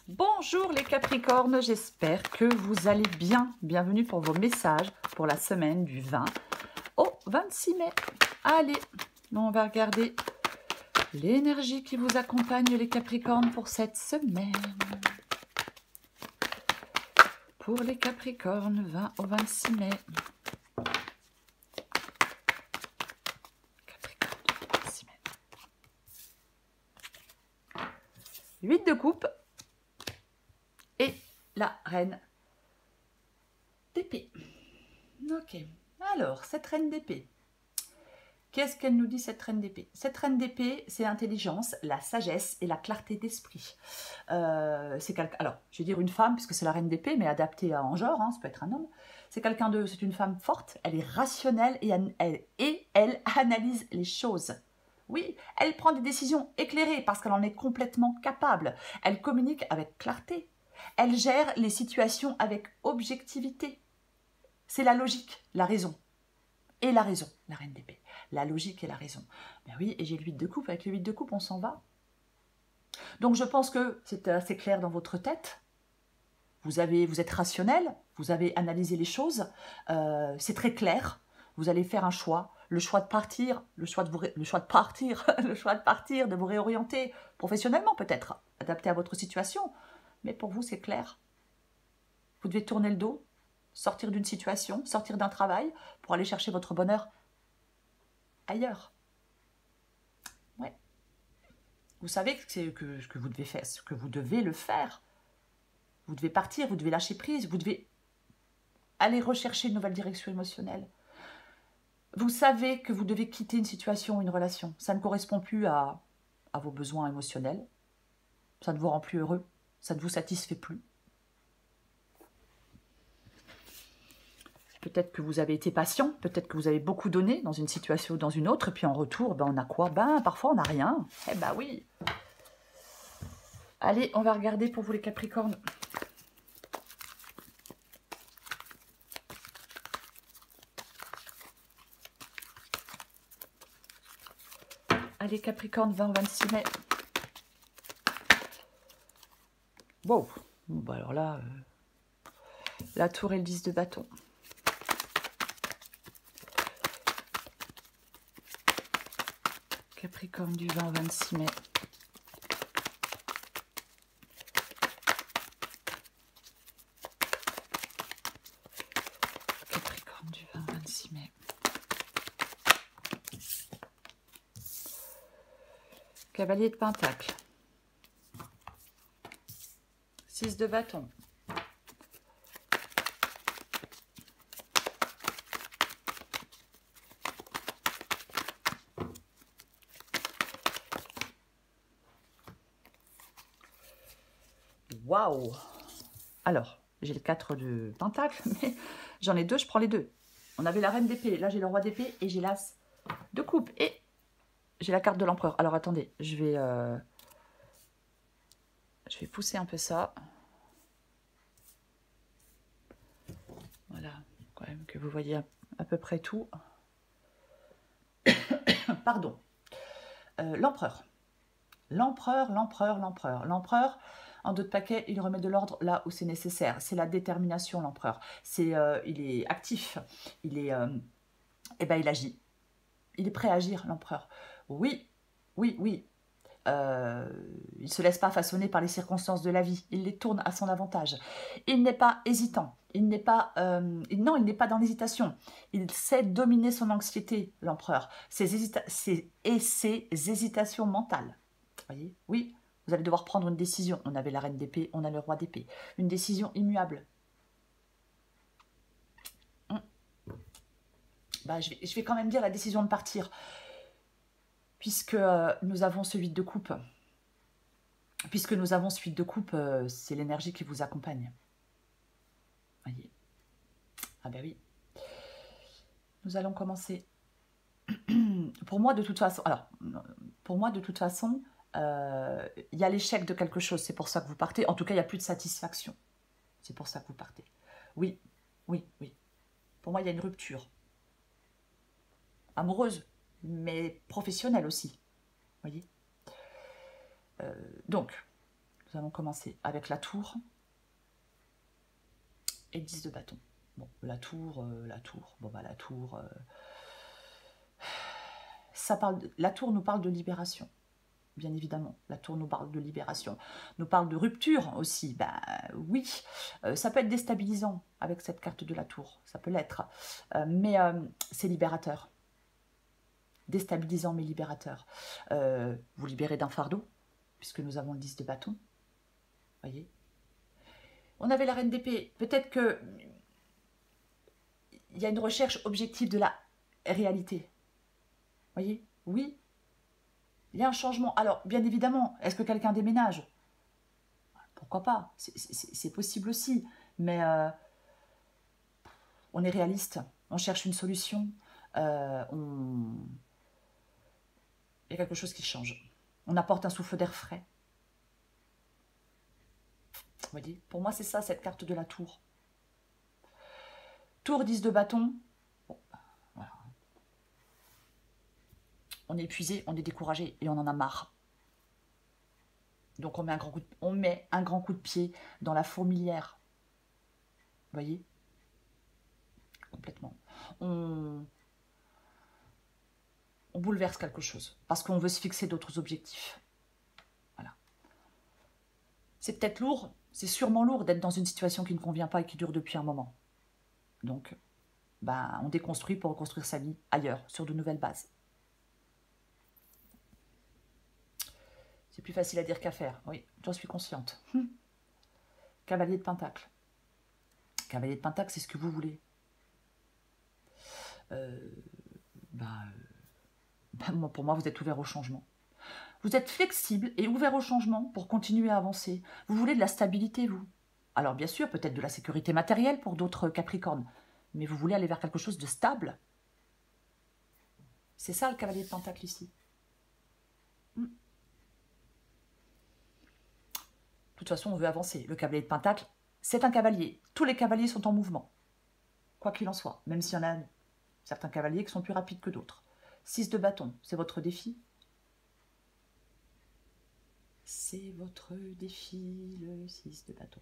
Bonjour les Capricornes, j'espère que vous allez bien. Bienvenue pour vos messages pour la semaine du 20 au 26 mai. Allez, on va regarder l'énergie qui vous accompagne les Capricornes pour cette semaine. Pour les Capricornes, 20 au 26 mai. Capricorne, 26 mai. 8 de coupe. Et la reine d'épée. Ok. Alors, cette reine d'épée. Qu'est-ce qu'elle nous dit, cette reine d'épée? Cette reine d'épée, c'est l'intelligence, la sagesse et la clarté d'esprit. C'est quelqu'un. Alors, je vais dire une femme, puisque c'est la reine d'épée, mais adaptée en genre, hein, ça peut être un homme. C'est quelqu'un de. C'est une femme forte, elle est rationnelle et elle analyse les choses. Oui, elle prend des décisions éclairées parce qu'elle en est complètement capable. Elle communique avec clarté. Elle gère les situations avec objectivité. C'est la logique, la raison. Et la raison, la reine d'épée. La logique et la raison. Ben oui, et j'ai le 8 de coupe. Avec le 8 de coupe, on s'en va. Donc je pense que c'est assez clair dans votre tête. Vous êtes rationnel, vous avez analysé les choses. C'est très clair. Vous allez faire un choix. Le choix de partir, le choix de partir, de vous réorienter professionnellement peut-être, adapté à votre situation. Mais pour vous, c'est clair. Vous devez tourner le dos, sortir d'une situation, sortir d'un travail pour aller chercher votre bonheur ailleurs. Ouais. Vous savez que vous devez faire, que vous devez le faire. Vous devez partir, vous devez lâcher prise, vous devez aller rechercher une nouvelle direction émotionnelle. Vous savez que vous devez quitter une situation, une relation. Ça ne correspond plus à vos besoins émotionnels. Ça ne vous rend plus heureux. Ça ne vous satisfait plus. Peut-être que vous avez été patient, peut-être que vous avez beaucoup donné dans une situation ou dans une autre, et puis en retour, ben on a quoi? Ben parfois on n'a rien. Eh ben oui. Allez, on va regarder pour vous les Capricornes. Allez Capricorne, 20 au 26 mai. Wow. Bon, bah alors là, la tour et le 10 de bâton. Capricorne du 20 au 26 mai. Capricorne du 20 au 26 mai. Cavalier de Pentacle. 6 de bâton. Waouh! Alors, j'ai le 4 de Pentacle, mais j'en ai deux, je prends les deux. On avait la reine d'épée, là j'ai le roi d'épée et j'ai l'as de coupe. Et j'ai la carte de l'empereur. Alors attendez, je vais pousser un peu ça. Voilà, quand même que vous voyez à peu près tout. Pardon. L'empereur. L'empereur. L'empereur, en d'autres paquets, il remet de l'ordre là où c'est nécessaire. C'est la détermination, l'empereur. Il est actif. Il agit. Il est prêt à agir, l'empereur. Oui. Il ne se laisse pas façonner par les circonstances de la vie. Il les tourne à son avantage. Il n'est pas hésitant. Il n'est pas dans l'hésitation. Il sait dominer son anxiété, l'empereur. Ses hésitations mentales. Voyez? Oui, vous allez devoir prendre une décision. On avait la reine d'épée, on a le roi d'épée. Une décision immuable. Bah, je vais quand même dire la décision de partir. Puisque nous avons ce 8 de coupe. Puisque nous avons ce 8 de coupe, c'est l'énergie qui vous accompagne. Voyez? Ah ben oui. Nous allons commencer. Pour moi, de toute façon, il y a l'échec de quelque chose. C'est pour ça que vous partez. En tout cas, il n'y a plus de satisfaction. C'est pour ça que vous partez. Oui. Pour moi, il y a une rupture. Amoureuse, mais professionnelle aussi. Voyez? Donc, nous allons commencer avec la tour et le 10 de bâton. Bon, la tour. Bon, bah, la tour... la tour nous parle de libération. Bien évidemment, la tour nous parle de libération, nous parle de rupture aussi. Ben oui, ça peut être déstabilisant avec cette carte de la tour, ça peut l'être, mais c'est libérateur. Déstabilisant mais libérateur. Vous libérez d'un fardeau, puisque nous avons le 10 de bâton. Voyez. On avait la reine d'épée. Peut-être que il y a une recherche objective de la réalité. Voyez. Oui. Il y a un changement. Alors, bien évidemment, est-ce que quelqu'un déménage? Pourquoi pas? C'est possible aussi. Mais on est réaliste. On cherche une solution. Il y a quelque chose qui change. On apporte un souffle d'air frais. Vous voyez? Pour moi, c'est ça, cette carte de la tour. Tour 10 de bâton. Bon, voilà. On est épuisé, on est découragé et on en a marre. Donc on met un grand coup de pied dans la fourmilière. Vous voyez? Complètement. On bouleverse quelque chose parce qu'on veut se fixer d'autres objectifs. Voilà. C'est peut-être lourd, c'est sûrement lourd d'être dans une situation qui ne convient pas et qui dure depuis un moment. Donc, ben, on déconstruit pour reconstruire sa vie ailleurs, sur de nouvelles bases. C'est plus facile à dire qu'à faire, oui, j'en suis consciente. Cavalier de Pentacle. Cavalier de Pentacle, c'est ce que vous voulez. Pour moi, vous êtes ouvert au changement. Vous êtes flexible et ouvert au changement pour continuer à avancer. Vous voulez de la stabilité, vous. Alors, bien sûr, peut-être de la sécurité matérielle pour d'autres Capricornes, mais vous voulez aller vers quelque chose de stable. C'est ça, le Cavalier de Pentacle, ici. De toute façon, on veut avancer. Le Cavalier de Pentacle, c'est un cavalier. Tous les cavaliers sont en mouvement, quoi qu'il en soit, même s'il y en a certains cavaliers qui sont plus rapides que d'autres. 6 de bâton, c'est votre défi. C'est votre défi, le 6 de bâton.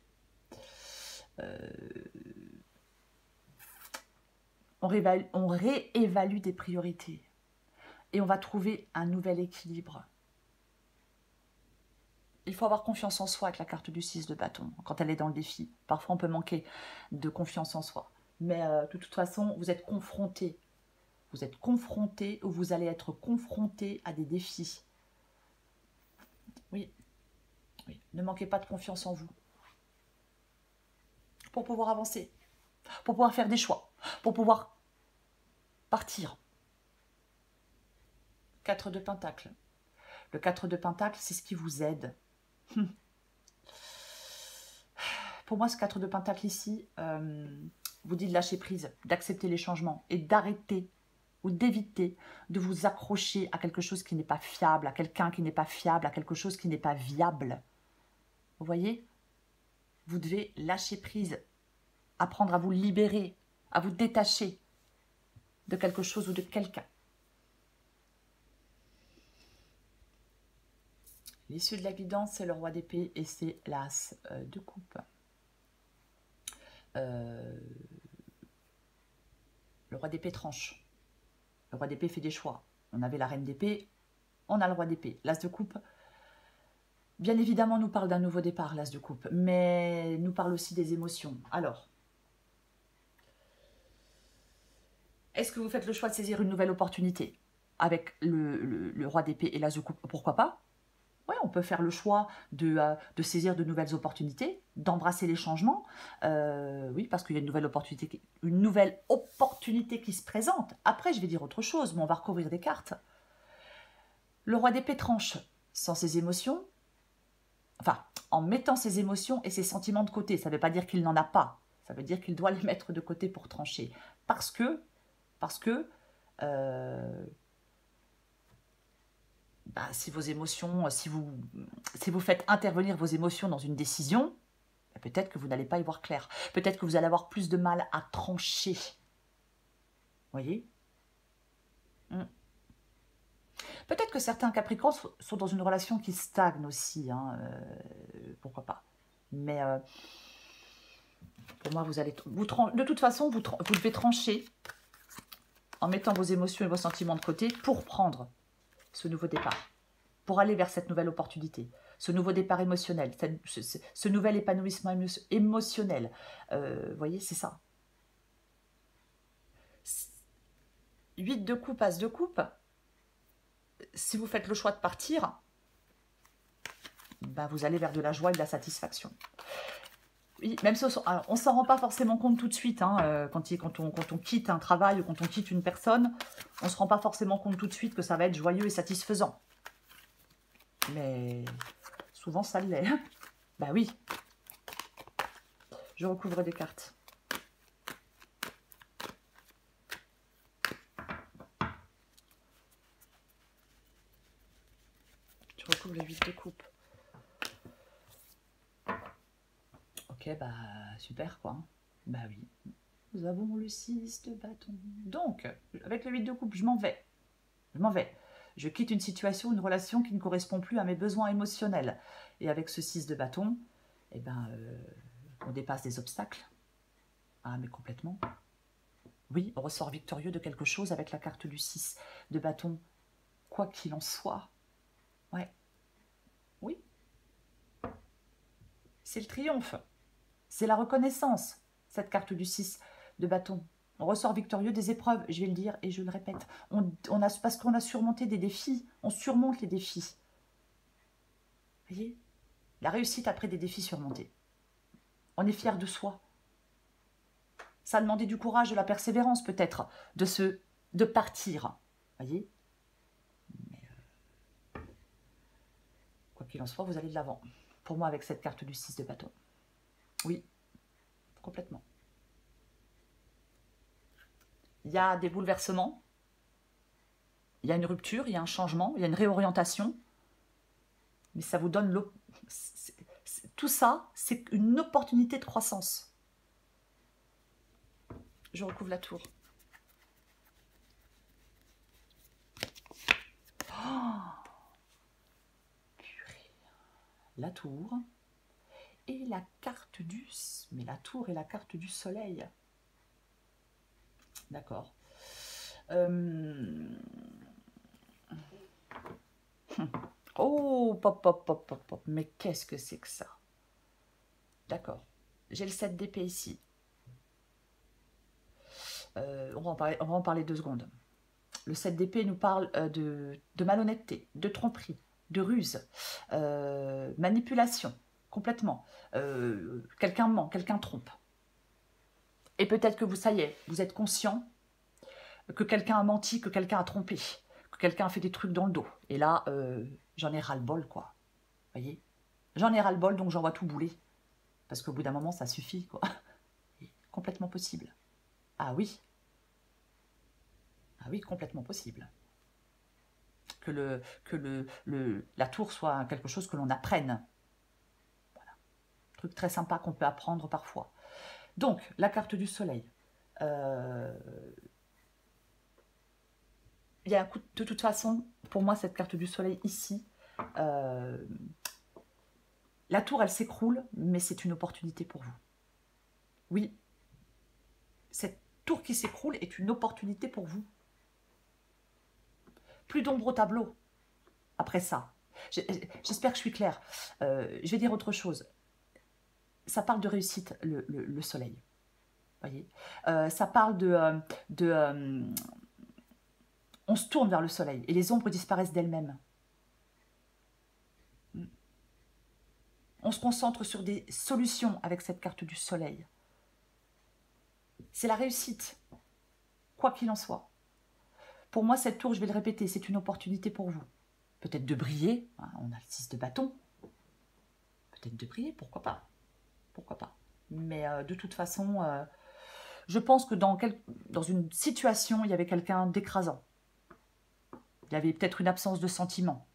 On réévalue des priorités. Et on va trouver un nouvel équilibre. Il faut avoir confiance en soi avec la carte du 6 de bâton, quand elle est dans le défi. Parfois, on peut manquer de confiance en soi. Mais de toute façon, vous êtes confronté. Vous êtes confronté ou vous allez être confronté à des défis. Oui. Oui. Ne manquez pas de confiance en vous. Pour pouvoir avancer. Pour pouvoir faire des choix. Pour pouvoir partir. 4 de Pentacle. Le 4 de Pentacle, c'est ce qui vous aide. Pour moi, ce 4 de Pentacle ici vous dit de lâcher prise, d'accepter les changements et d'arrêter ou d'éviter de vous accrocher à quelque chose qui n'est pas fiable, à quelqu'un qui n'est pas fiable, à quelque chose qui n'est pas viable. Vous voyez? Vous devez lâcher prise, apprendre à vous libérer, à vous détacher de quelque chose ou de quelqu'un. L'issue de la guidance, c'est le roi d'épée et c'est l'as de coupe. Le roi d'épée tranche. Le roi d'épée fait des choix. On avait la reine d'épée, on a le roi d'épée. L'as de coupe, bien évidemment, nous parle d'un nouveau départ, l'as de coupe, mais nous parle aussi des émotions. Alors, est-ce que vous faites le choix de saisir une nouvelle opportunité avec le roi d'épée et l'as de coupe? Pourquoi pas? Oui, on peut faire le choix de saisir de nouvelles opportunités, d'embrasser les changements. Oui, parce qu'il y a une nouvelle opportunité qui se présente. Après, je vais dire autre chose, mais on va recouvrir des cartes. Le roi d'épée tranche sans ses émotions, enfin, en mettant ses émotions et ses sentiments de côté. Ça ne veut pas dire qu'il n'en a pas. Ça veut dire qu'il doit les mettre de côté pour trancher. Parce que si vos émotions, si vous faites intervenir vos émotions dans une décision, peut-être que vous n'allez pas y voir clair. Peut-être que vous allez avoir plus de mal à trancher. Vous voyez? Peut-être que certains Capricornes sont dans une relation qui stagne aussi, hein, pourquoi pas. Mais pour moi, de toute façon, vous devez trancher en mettant vos émotions et vos sentiments de côté pour prendre ce nouveau départ, pour aller vers cette nouvelle opportunité, ce nouveau départ émotionnel, ce nouvel épanouissement émotionnel. Vous voyez, c'est ça. 8 de coupe, as de coupe. Si vous faites le choix de partir, ben vous allez vers de la joie et de la satisfaction. Oui, même si on ne s'en rend pas forcément compte tout de suite, hein, quand on quitte un travail ou quand on quitte une personne, on ne se rend pas forcément compte tout de suite que ça va être joyeux et satisfaisant. Mais souvent ça l'est. Bah oui. Je recouvre des cartes. Je recouvre le 8 de coupe. Ok, bah super quoi. Bah oui. Nous avons le 6 de bâton. Donc, avec le 8 de coupe, je m'en vais. Je m'en vais. Je quitte une situation, une relation qui ne correspond plus à mes besoins émotionnels. Et avec ce 6 de bâton, eh ben, on dépasse des obstacles. Ah, mais complètement. Oui, on ressort victorieux de quelque chose avec la carte du 6 de bâton. Quoi qu'il en soit. Ouais. Oui. C'est le triomphe. C'est la reconnaissance, cette carte du 6 de bâton. On ressort victorieux des épreuves, je vais le dire et je le répète. Parce qu'on a surmonté des défis, on surmonte les défis. Vous voyez? La réussite après des défis surmontés. On est fier de soi. Ça a demandé du courage, de la persévérance peut-être, de partir. Vous voyez? Mais quoi qu'il en soit, vous allez de l'avant. Pour moi, avec cette carte du 6 de bâton. Oui, complètement. Il y a des bouleversements, il y a une rupture, il y a un changement, il y a une réorientation. Mais ça vous donne tout ça, c'est une opportunité de croissance. Je recouvre la tour. Oh, purée. La tour et la carte du... Mais la tour et la carte du soleil. D'accord. Oh, pop, pop, pop, pop, pop. Mais qu'est-ce que c'est que ça? D'accord. J'ai le 7 d'épée ici. On va en parler 2 secondes. Le 7 d'épée nous parle de malhonnêteté, de tromperie, de ruse, manipulation, complètement. Quelqu'un ment, quelqu'un trompe. Et peut-être que ça y est, vous êtes conscient que quelqu'un a menti, que quelqu'un a trompé, que quelqu'un a fait des trucs dans le dos. Et là, j'en ai ras-le-bol, quoi. Vous voyez? J'en ai ras-le-bol, donc j'envoie tout bouler. Parce qu'au bout d'un moment, ça suffit, quoi. Complètement possible. Ah oui. Ah oui, complètement possible. Que la tour soit quelque chose que l'on apprenne. Voilà. Truc très sympa qu'on peut apprendre parfois. Donc, la carte du soleil. Il y a un coup de toute façon, pour moi, cette carte du soleil ici, la tour, elle s'écroule, mais c'est une opportunité pour vous. Oui, cette tour qui s'écroule est une opportunité pour vous. Plus d'ombre au tableau après ça. J'espère que je suis claire. Je vais dire autre chose. Ça parle de réussite, le soleil. Voyez, ça parle on se tourne vers le soleil et les ombres disparaissent d'elles-mêmes. On se concentre sur des solutions avec cette carte du soleil. C'est la réussite, quoi qu'il en soit. Pour moi, cette tour, je vais le répéter, c'est une opportunité pour vous. Peut-être de briller, hein, on a le 6 de bâton. Peut-être de briller, pourquoi pas. Pourquoi pas. Mais de toute façon, je pense que dans une situation, il y avait quelqu'un d'écrasant. Il y avait peut-être une absence de sentiment.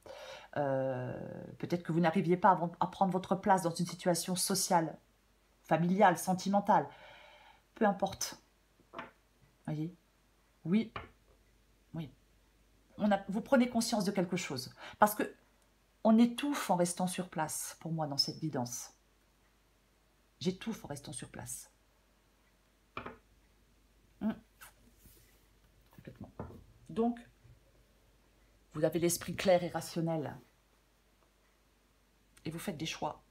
Peut-être que vous n'arriviez pas à prendre votre place dans une situation sociale, familiale, sentimentale. Peu importe. Voyez? Oui. Oui. vous prenez conscience de quelque chose. Parce que on étouffe en restant sur place, pour moi, dans cette guidance. J'étouffe en restant sur place. Complètement. Donc, vous avez l'esprit clair et rationnel. Et vous faites des choix.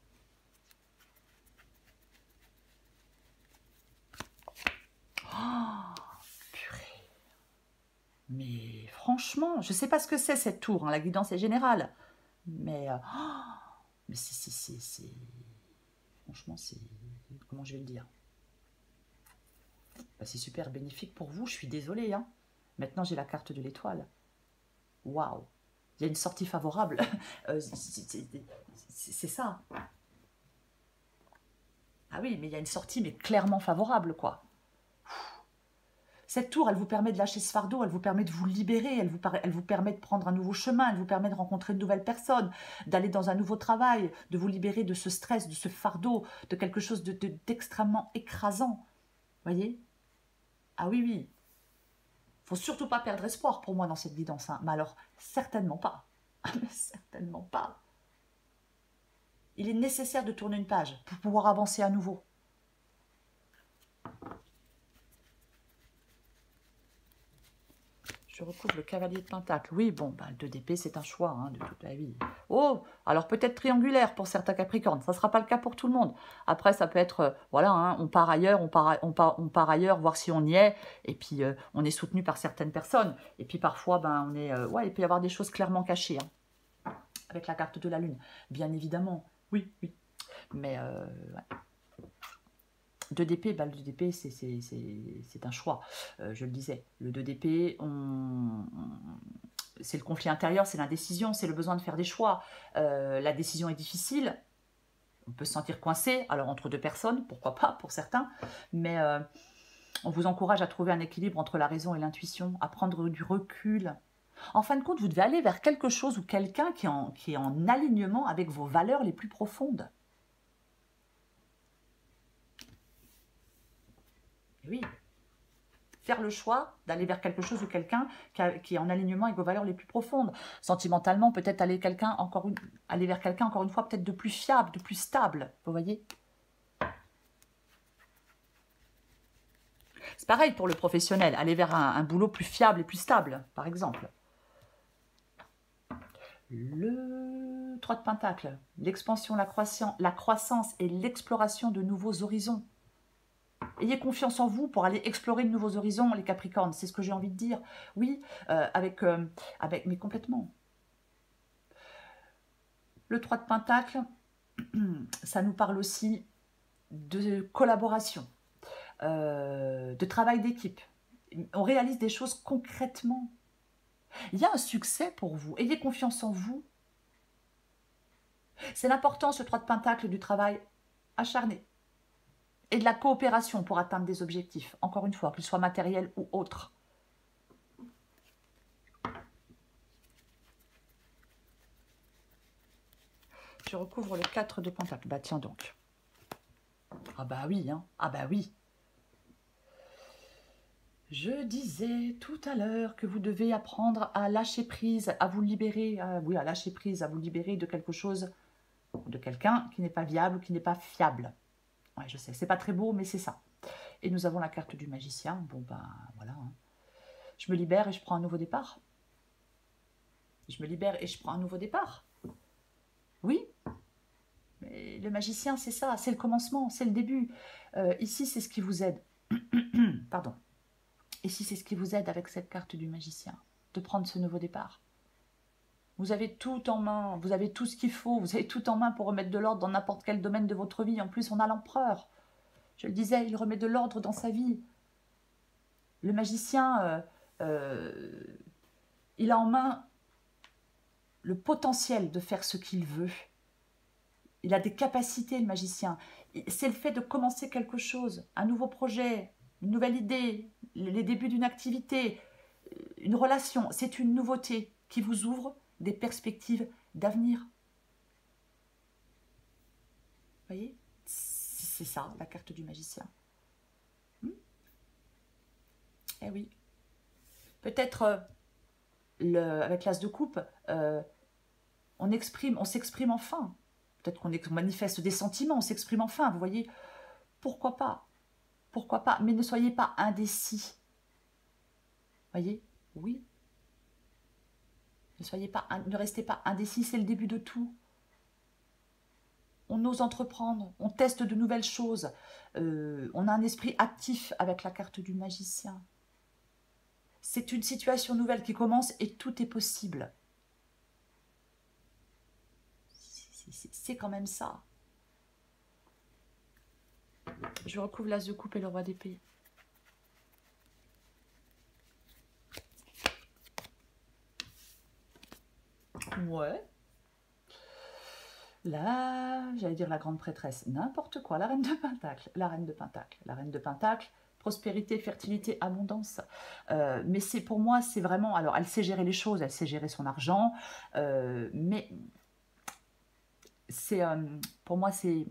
Oh, purée. Mais franchement, je ne sais pas ce que c'est cette tour, hein, la guidance est générale. Mais, mais c'est... Franchement, c'est... Comment je vais le dire? Bah, c'est super bénéfique pour vous, je suis désolée. Hein. Maintenant, j'ai la carte de l'étoile. Waouh! Il y a une sortie favorable. C'est ça. Ah oui, mais il y a une sortie, mais clairement favorable, quoi. Cette tour, elle vous permet de lâcher ce fardeau, elle vous permet de vous libérer, elle vous permet de prendre un nouveau chemin, elle vous permet de rencontrer de nouvelles personnes, d'aller dans un nouveau travail, de vous libérer de ce stress, de ce fardeau, de quelque chose d'extrêmement écrasant. Voyez? Ah oui, oui. Faut surtout pas perdre espoir pour moi dans cette guidance. Hein. Mais alors, certainement pas. Certainement pas. Il est nécessaire de tourner une page pour pouvoir avancer à nouveau. Je recouvre le cavalier de pentacle. Oui, bon, bah, le 2 d'épée, c'est un choix hein, de toute la vie. Oh, alors peut-être triangulaire pour certains Capricornes. Ça ne sera pas le cas pour tout le monde. Après, ça peut être, voilà, hein, on part ailleurs, on part ailleurs, voir si on y est. Et puis, on est soutenu par certaines personnes. Et puis, parfois, ben, on est, ouais, il peut y avoir des choses clairement cachées. Hein, avec la carte de la Lune, bien évidemment. Oui, oui. Mais, ouais. 2 d'épée, bah, le 2 d'épée, c'est un choix. Je le disais, le 2 d'épée, c'est le conflit intérieur, c'est l'indécision, c'est le besoin de faire des choix. La décision est difficile, on peut se sentir coincé, alors entre deux personnes, pourquoi pas pour certains, mais on vous encourage à trouver un équilibre entre la raison et l'intuition, à prendre du recul. En fin de compte, vous devez aller vers quelque chose ou quelqu'un qui est en alignement avec vos valeurs les plus profondes. Oui, faire le choix d'aller vers quelque chose ou quelqu'un qui est en alignement avec vos valeurs les plus profondes. Sentimentalement, peut-être aller vers quelqu'un, encore une fois, peut-être de plus fiable, de plus stable, vous voyez. C'est pareil pour le professionnel, aller vers un boulot plus fiable et plus stable, par exemple. Le 3 de Pentacle, l'expansion, la croissance et l'exploration de nouveaux horizons. Ayez confiance en vous pour aller explorer de nouveaux horizons, les Capricornes, c'est ce que j'ai envie de dire. Oui, mais complètement. Le 3 de Pentacle, ça nous parle aussi de collaboration, de travail d'équipe. On réalise des choses concrètement. Il y a un succès pour vous. Ayez confiance en vous. C'est l'important, ce 3 de Pentacle, du travail acharné et de la coopération pour atteindre des objectifs, encore une fois, qu'ils soient matériels ou autres. Je recouvre le 4 de Pentacle. Bah tiens donc. Ah bah oui, hein. Ah bah oui. Je disais tout à l'heure que vous devez apprendre à lâcher prise, à vous libérer, oui, à lâcher prise, à vous libérer de quelque chose, de quelqu'un qui n'est pas viable, qui n'est pas fiable. Ouais, je sais, c'est pas très beau, mais c'est ça. Et nous avons la carte du magicien. Bon ben voilà. Hein. Je me libère et je prends un nouveau départ. Je me libère et je prends un nouveau départ. Oui. Mais le magicien, c'est ça, c'est le commencement, c'est le début. Ici, c'est ce qui vous aide. Pardon. Ici, c'est ce qui vous aide avec cette carte du magicien, de prendre ce nouveau départ. Vous avez tout en main, vous avez tout ce qu'il faut, vous avez tout en main pour remettre de l'ordre dans n'importe quel domaine de votre vie. En plus, on a l'empereur. Je le disais, il remet de l'ordre dans sa vie. Le magicien, il a en main le potentiel de faire ce qu'il veut. Il a des capacités, le magicien. C'est le fait de commencer quelque chose, un nouveau projet, une nouvelle idée, les débuts d'une activité, une relation. C'est une nouveauté qui vous ouvre des perspectives d'avenir. Vous voyez? C'est ça, la carte du magicien. Eh oui. Peut-être avec l'as de coupe, on s'exprime enfin. Peut-être qu'on manifeste des sentiments, on s'exprime enfin, vous voyez. Pourquoi pas? Pourquoi pas? Mais ne soyez pas indécis. Voyez? Oui. Ne restez pas indécis, c'est le début de tout. On ose entreprendre, on teste de nouvelles choses. On a un esprit actif avec la carte du magicien. C'est une situation nouvelle qui commence et tout est possible. C'est quand même ça. Je recouvre l'as de coupe et le roi d'épée. Ouais. Là, j'allais dire la grande prêtresse, n'importe quoi, la reine de Pentacle, la reine de Pentacle, la reine de Pentacle, prospérité, fertilité, abondance. Mais pour moi, c'est vraiment, alors elle sait gérer les choses, elle sait gérer son argent, mais pour moi, c'est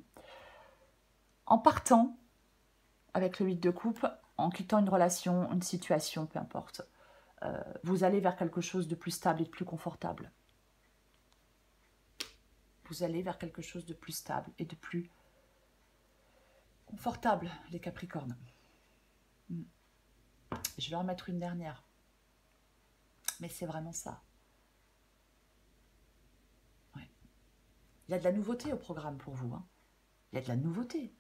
en partant avec le 8 de coupe, en quittant une relation, une situation, peu importe, vous allez vers quelque chose de plus stable et de plus confortable. Vous allez vers quelque chose de plus stable et de plus confortable, les Capricornes. Je vais en mettre une dernière. Mais c'est vraiment ça. Ouais. Il y a de la nouveauté au programme pour vous. Hein. Il y a de la nouveauté.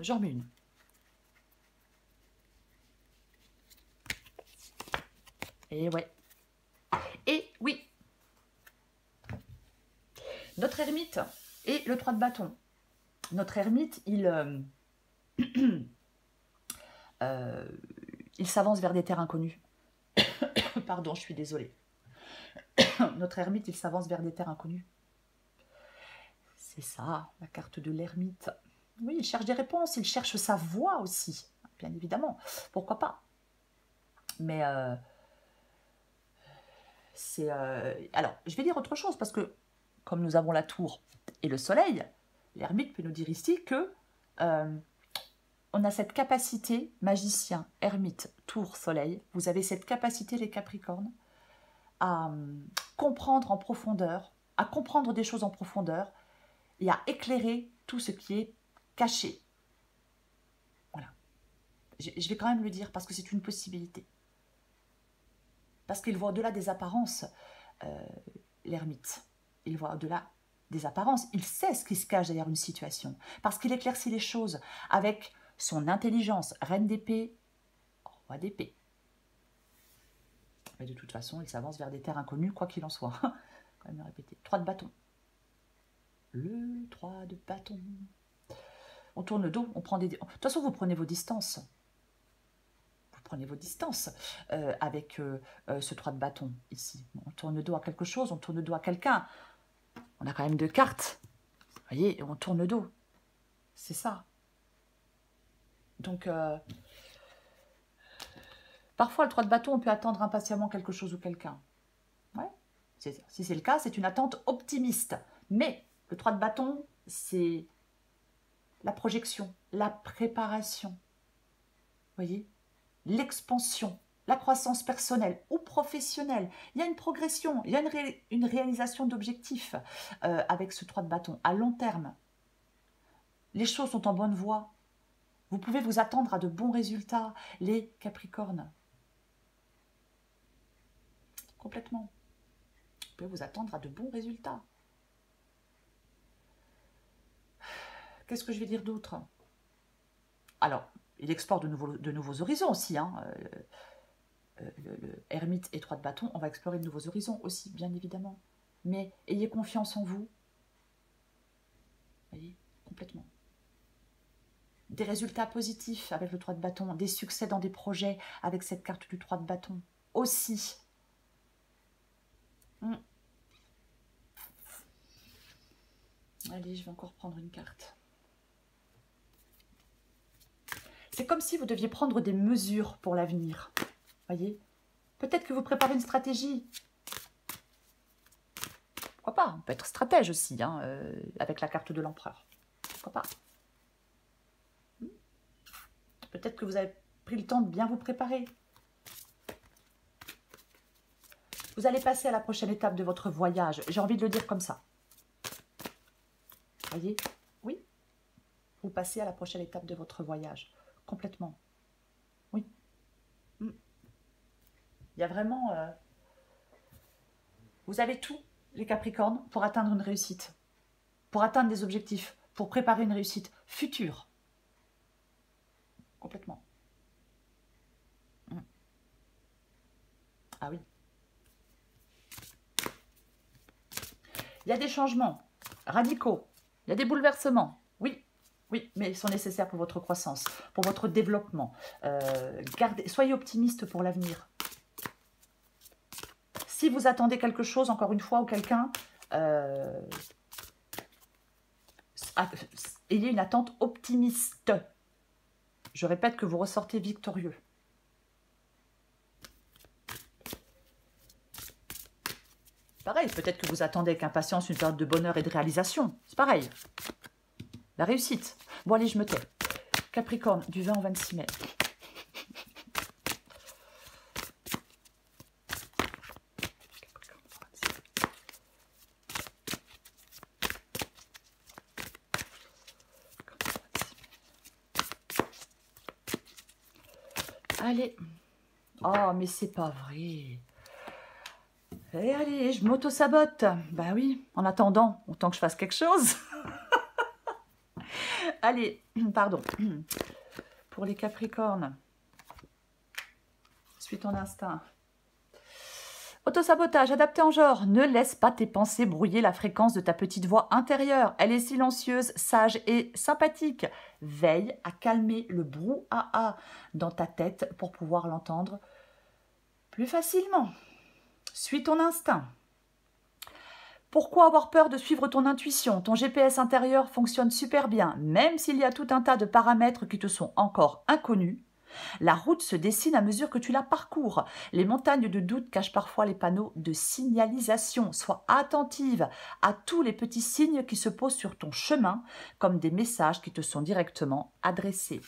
J'en remets une. Et ouais. Et oui. Notre ermite et le 3 de bâton. Notre ermite, il s'avance vers des terres inconnues. Pardon, je suis désolée. Notre ermite, il s'avance vers des terres inconnues. C'est ça, la carte de l'ermite. Oui, il cherche des réponses, il cherche sa voie aussi, bien évidemment. Pourquoi pas? Mais c'est... alors, je vais dire autre chose, parce que comme nous avons la tour et le soleil, l'ermite peut nous dire ici que on a cette capacité, magicien, ermite, tour, soleil, vous avez cette capacité, les Capricornes, à comprendre en profondeur, à comprendre des choses en profondeur et à éclairer tout ce qui est caché. Voilà. Je vais quand même le dire parce que c'est une possibilité. Parce qu'il voit au-delà des apparences, l'ermite. Il voit au-delà des apparences. Il sait ce qui se cache derrière une situation. Parce qu'il éclaircit les choses avec son intelligence. Reine d'épée, roi d'épée. Mais de toute façon, il s'avance vers des terres inconnues, quoi qu'il en soit. Quand même le répéter. 3 de bâton. Le 3 de bâton. On tourne dos, on prend des... De toute façon, vous prenez vos distances. Vous prenez vos distances avec ce 3 de bâton ici. On tourne dos à quelque chose, on tourne dos à quelqu'un. On a quand même 2 cartes. Vous voyez, on tourne dos. C'est ça. Donc, parfois, le 3 de bâton, on peut attendre impatiemment quelque chose ou quelqu'un. Ouais. Si c'est le cas, c'est une attente optimiste. Mais le 3 de bâton, c'est la projection, la préparation. Vous voyez, l'expansion, la croissance personnelle ou professionnelle. Il y a une progression, il y a une réalisation d'objectifs avec ce 3 de bâton à long terme. Les choses sont en bonne voie. Vous pouvez vous attendre à de bons résultats, les Capricornes. Complètement. Vous pouvez vous attendre à de bons résultats. Qu'est-ce que je vais dire d'autre? Alors, il explore de nouveaux horizons aussi. Hein. Le ermite et 3 de bâton, on va explorer de nouveaux horizons aussi, bien évidemment. Mais ayez confiance en vous. Vous voyez, complètement. Des résultats positifs avec le 3 de bâton, des succès dans des projets avec cette carte du 3 de bâton aussi. Allez, je vais encore prendre une carte. C'est comme si vous deviez prendre des mesures pour l'avenir. Voyez, peut-être que vous préparez une stratégie. Pourquoi pas? On peut être stratège aussi, hein, avec la carte de l'empereur. Pourquoi pas? Peut-être que vous avez pris le temps de bien vous préparer. Vous allez passer à la prochaine étape de votre voyage. J'ai envie de le dire comme ça. Voyez? Oui. Vous passez à la prochaine étape de votre voyage. Complètement. Oui. Il y a vraiment... Vous avez tout, les Capricornes, pour atteindre une réussite. Pour atteindre des objectifs. Pour préparer une réussite future. Complètement. Ah oui. Il y a des changements radicaux. Il y a des bouleversements. Oui, oui, mais ils sont nécessaires pour votre croissance, pour votre développement. Soyez optimiste pour l'avenir. Si vous attendez quelque chose, encore une fois, ou quelqu'un, ayez une attente optimiste. Je répète que vous ressortez victorieux. Pareil, peut-être que vous attendez avec impatience une période de bonheur et de réalisation. C'est pareil. La réussite. Bon, allez, je me tais. Capricorne, du 20 au 26 mai. Allez. Oh, mais c'est pas vrai. Et allez, je m'auto-sabote. Bah oui, en attendant, autant que je fasse quelque chose. Allez, pardon. Pour les Capricornes. Suis ton instinct. Autosabotage, adapté en genre. Ne laisse pas tes pensées brouiller la fréquence de ta petite voix intérieure. Elle est silencieuse, sage et sympathique. Veille à calmer le brouhaha dans ta tête pour pouvoir l'entendre plus facilement. Suis ton instinct. Pourquoi avoir peur de suivre ton intuition? Ton GPS intérieur fonctionne super bien, même s'il y a tout un tas de paramètres qui te sont encore inconnus. La route se dessine à mesure que tu la parcours. Les montagnes de doute cachent parfois les panneaux de signalisation. Sois attentive à tous les petits signes qui se posent sur ton chemin, comme des messages qui te sont directement adressés.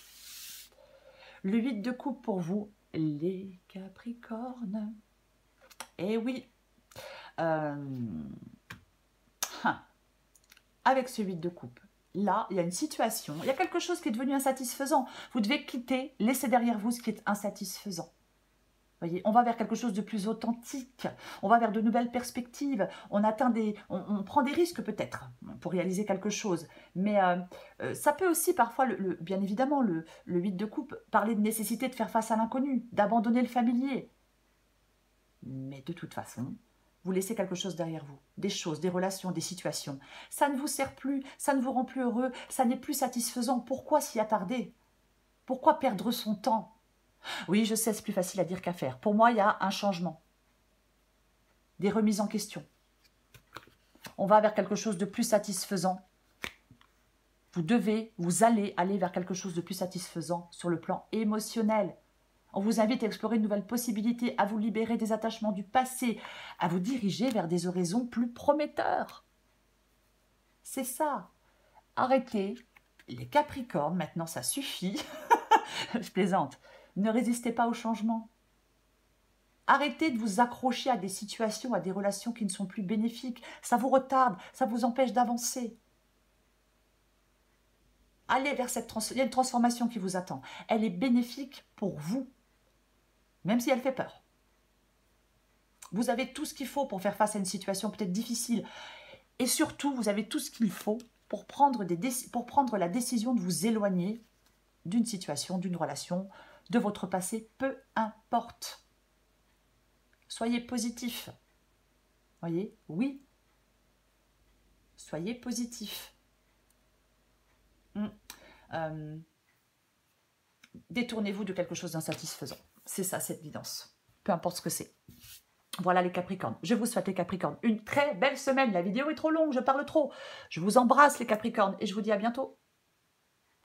Le 8 de coupe pour vous, les Capricornes. Eh oui, avec ce 8 de coupe, là, il y a une situation, il y a quelque chose qui est devenu insatisfaisant. Vous devez quitter, laisser derrière vous ce qui est insatisfaisant. Voyez, on va vers quelque chose de plus authentique, on va vers de nouvelles perspectives, on prend des risques peut-être pour réaliser quelque chose. Mais ça peut aussi parfois, bien évidemment, le 8 de coupe, parler de nécessité de faire face à l'inconnu, d'abandonner le familier. Mais de toute façon, vous laissez quelque chose derrière vous, des choses, des relations, des situations. Ça ne vous sert plus, ça ne vous rend plus heureux, ça n'est plus satisfaisant. Pourquoi s'y attarder? Pourquoi perdre son temps? Oui, je sais, c'est plus facile à dire qu'à faire. Pour moi, il y a un changement, des remises en question. On va vers quelque chose de plus satisfaisant. Vous allez aller vers quelque chose de plus satisfaisant sur le plan émotionnel. On vous invite à explorer de nouvelles possibilités, à vous libérer des attachements du passé, à vous diriger vers des horizons plus prometteurs. C'est ça. Arrêtez. Les Capricornes, maintenant ça suffit. Je plaisante. Ne résistez pas au changement. Arrêtez de vous accrocher à des situations, à des relations qui ne sont plus bénéfiques. Ça vous retarde, ça vous empêche d'avancer. Allez vers cette transformation. Il y a une transformation qui vous attend. Elle est bénéfique pour vous. Même si elle fait peur. Vous avez tout ce qu'il faut pour faire face à une situation peut-être difficile. Et surtout, vous avez tout ce qu'il faut pour prendre la décision de vous éloigner d'une situation, d'une relation, de votre passé, peu importe. Soyez positif. Voyez? Oui. Soyez positif. Détournez-vous de quelque chose d'insatisfaisant. C'est ça, cette guidance. Peu importe ce que c'est. Voilà les Capricornes. Je vous souhaite les Capricornes une très belle semaine. La vidéo est trop longue, je parle trop. Je vous embrasse les Capricornes et je vous dis à bientôt.